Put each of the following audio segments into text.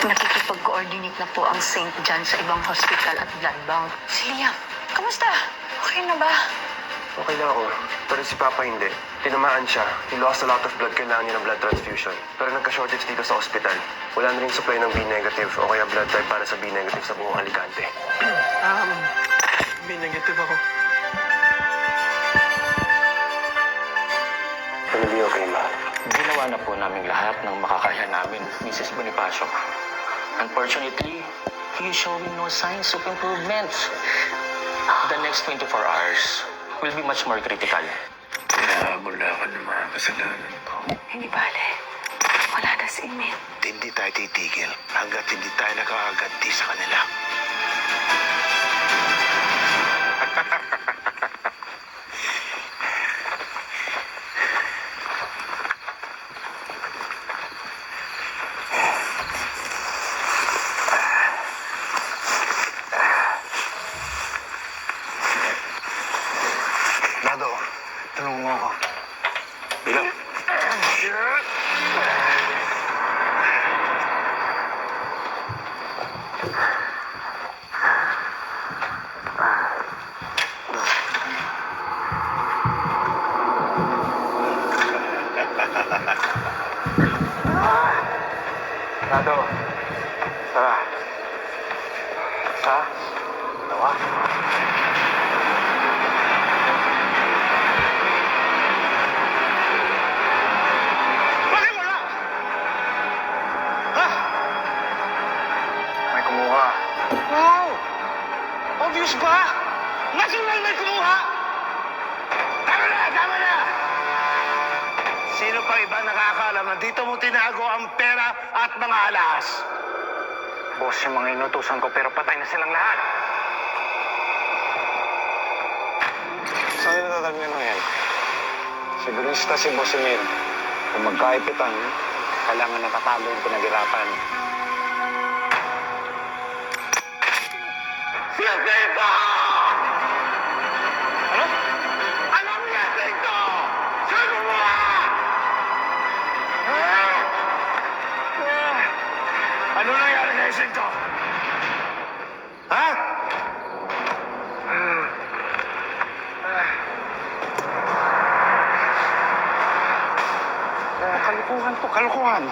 Nakikipag-coordinate na po ang St. John sa ibang hospital at blood bank. Si Liam, kamusta? Okay na ba? Okay na ako. Pero si Papa hindi. Tinamaan siya. He lost a lot of blood. Kailangan niya ng blood transfusion. Pero nagka-shortage dito sa ospital. Wala na rin supply ng B-negative o kaya blood type para sa B-negative sa buong Alicante. B-negative ako. Gonna be okay, Ma. Ginawa na po namin lahat ng makakaya namin, Mrs. Bonifacio. Unfortunately, he is showing no signs of improvement. The next 24 hours will be much more critical. Hinahabol ako ng mga kasalanan ko. Hindi bale. Wala na si Emil. Hindi tayo titigil hanggat hindi tayo nakakaganti sa kanila. Dado, tanong mo ako. Bilang. Dado. Sara. Sara. Tawa. Bakit wala? Ha? May kumuha. Wow! Obvious ba? National may kumuha! Tama na! Tama na! Sino pa iba nakakaalam na dito mo tinago ang pera at mga alahas? Boss, yung mga inutusan ko pero patay na silang lahat. Saan nila tatagnan mo yan? Sigurista si Boss Emil. Kung magkaipitan, kailangan nakatago yung pinaghirapan. Siya ito! Ano? Anong siya ito? Saan mo ba? Ano nangyari kay Sinto? Ha? Kalukuhan to, kalukuhan.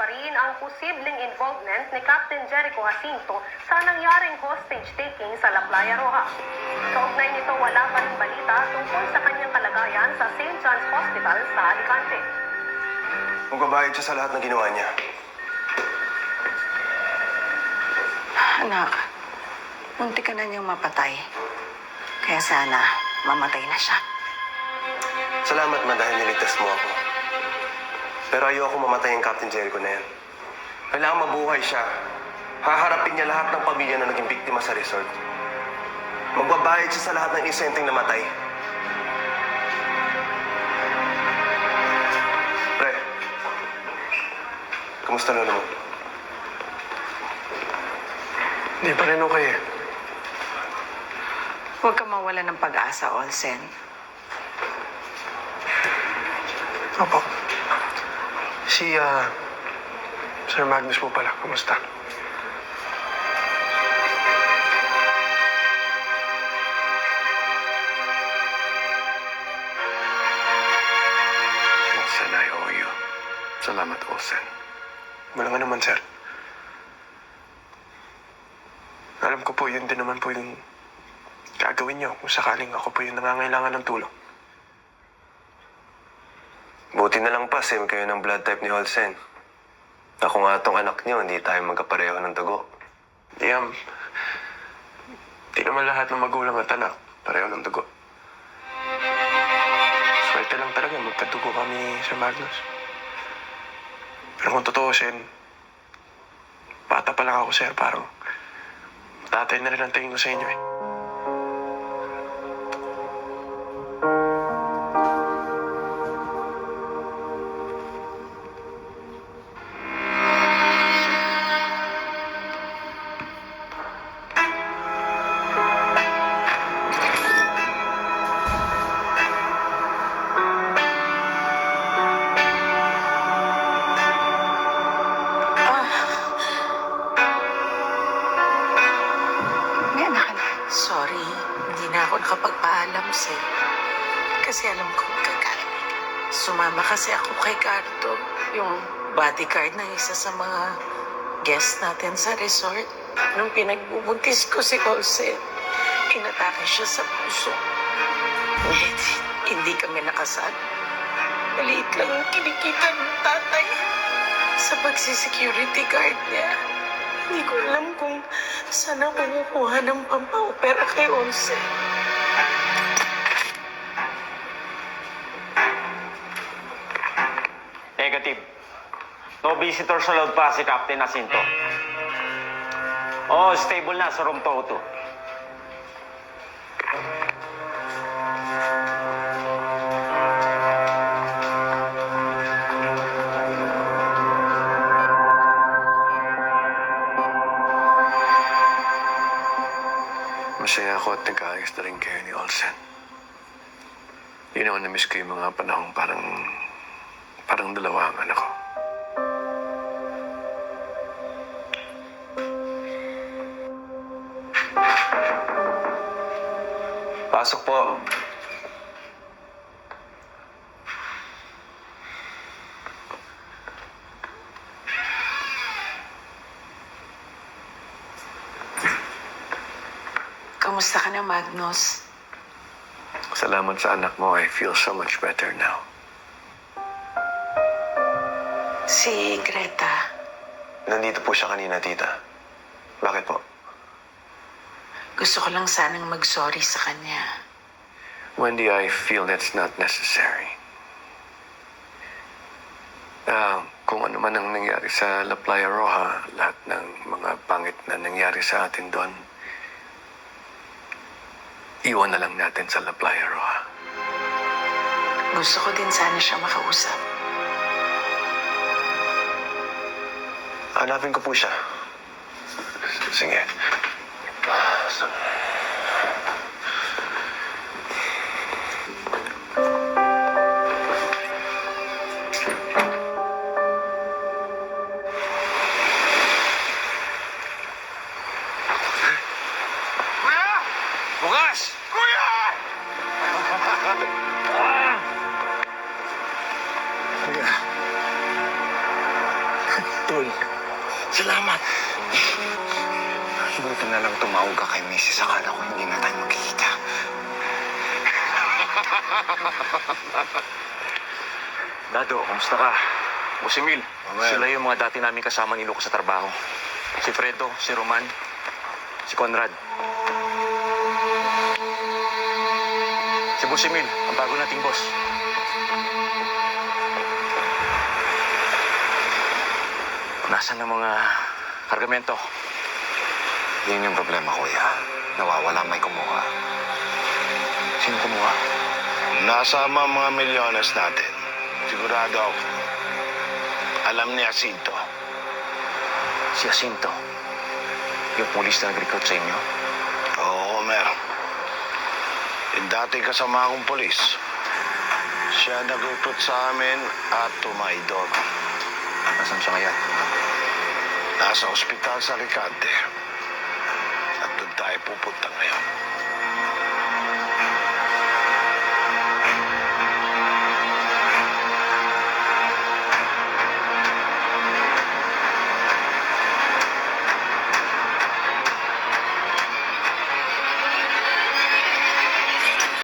pa rin ang posibleng involvement ni Captain Jericho Jacinto sa nangyaring hostage taking sa La Playa Roja. Kaugnay nito, wala pa rin balita tungkol sa kanyang kalagayan sa St. John's Hospital sa Alicante. Magbabayad siya sa lahat ng ginawa niya. Anak, munti ka na niyang mapatay. Kaya sana mamatay na siya. Salamat, Ma, dahil niligtas mo ako. Pero ayoko mamatay ang Captain Jericho na yan. Kailangan mabuhay siya. Haharapin niya lahat ng pamilya na naging biktima sa resort. Magbabayad siya sa lahat ng inosenteng namatay. Pre, kamusta lolo mo? Hindi pa rin okay eh. Huwag ka mawala ng pag-asa, Olsen. Opo. Si, Sir Magnus po pala. Kamusta? Olsen. Walang naman, sir. Alam ko po, yun din naman po yung gagawin niyo kung sakaling ako po yung nangangailangan ng tulong. Buti na lang pa, same kayo ng blood type ni Olsen. Ako nga tong anak niyo, hindi tayo magkapareho ng dugo. Di naman lahat ng magulang at anak pareho ng dugo. Swerte lang talaga, magkadugo kami sa Magnus. Pero kung totoosin, bata pa lang ako, sir, parang tatay na rin ang tingin ko sa inyo eh. May anak ka na. Sorry, hindi na ako nakapagpaalam sa'yo. Kasi alam ko magkagalit. Sumama kasi ako kay Cardo, yung bodyguard ng isa sa mga guests natin sa resort. Nung pinagbubuntis ko si Olsen, inatake siya sa puso. Hindi kami nakasal. Maliit lang ang kinikita ng tatay sa pagsisecurity guard niya. Hindi ko alam kung saan ako kukuha ng pampaopera kay Olsen. Negative. No visitor sa load pa si Captain Jacinto. Oh, stable na sa room 202. Masaya ako at nagkaayos na rin kayo ni Olsen. Yun naman, na-miss ko yung mga panahong parang dalawa ang anak ko. Pasok po. Kamusta ka na, Magnus? Salamat sa anak mo. I feel so much better now. Si Greta. Nandito po siya kanina, tita. Bakit po? Gusto ko lang sanang mag-sorry sa kanya. Wendy, I feel that's not necessary. Kung ano man ang nangyari sa La Playa Roja, lahat ng mga pangit na nangyari sa atin doon, iwan na lang natin sa La Playa Roja. Gusto ko din sana siya makausap. Hanapin ko po siya. Sige. Kuya! Bukas! Kuya! Kuya. Tol. Salamat. Buti na lang tumawag ka kay Mrs. Akala ko hindi na tayo magkikita. Dado, kumusta ka? Boss Emil, sila yung mga dati namin kasama ni Lucas sa trabaho. Si Fredo, si Roman, si Conrad. Si Boss Emil, ang bago nating boss. Nasaan ang mga kargamento? Yun yung problema, kuya. Nawawala may kumuha. Sino kumuha? Nasama ang mga milyones natin. Sigurado ako. Alam ni Jacinto. Si Jacinto. Yung pulis na nag-recruit sa inyo. Oo, meron. Yung dati kasama akong polis. Siya nag-recruit sa amin at tumaidor. Nasaan siya ngayon? Nasa ospital sa Alicante. At doon tayo pupunta ngayon.